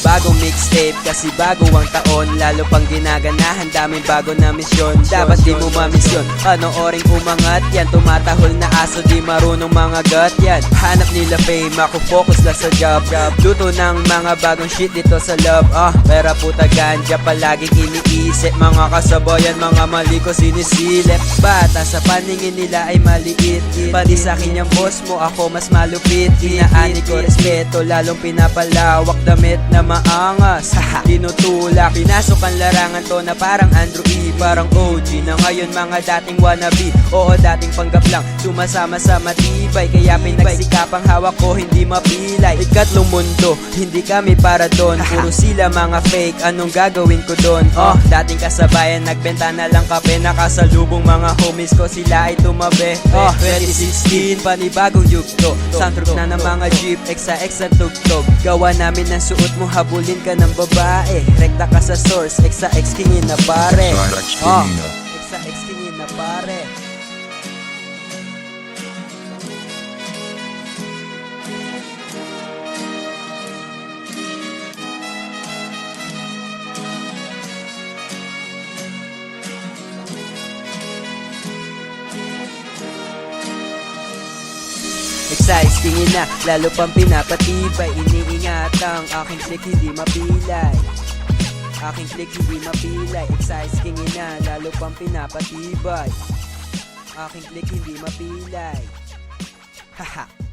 Bagong mixtape kasi bago ang taon, lalo pang ginaganahan, daming bago na misyon. Dapat di mo mamisyon, panooring umangat yan. Tumatahol na aso, di marunong mga gat yan. Hanap nila fame, ako focus lang sa job. Luto ng mga bagong shit dito sa love. Pera puta ganja, palaging iniisip. Mga kasabayan, mga mali ko sinisilip. Bata sa paningin nila ay maliit, pati sa akin yung boss mo, ako mas malupit. Inaani ko respeto, lalong pinapalawak. Damit na maangas, tinutulak. Pinasok ang larangan to na parang Andrew E. Parang OG na ngayon mga dating wannabe. Oo, dating panggap lang, sumasama sa matibay. Kaya pinagsikapang hawak ko, hindi mapilay. Ikatlong mundo, hindi kami para doon. Puro sila mga fake, anong gagawin ko doon? Dating kasabayan, nagbenta na lang kape. Nakasalubong mga homies ko, sila ay tumabi. 2016, panibagong yugto. Soundtrack na ng mga jeep, exa-exa tugtog. Gawa namin ng suot mo, habulin ka ng babae. Rekta ka sa source, exa-ex kingin na pare. Exa-ex kingin na pare. Excise tingin na, lalo pang pinapatibay. Iniingat ang aking click, hindi mapilay. Aking click, hindi mapilay. Excise tingin na, lalo pang pinapatibay. Aking click, hindi mapilay. Haha.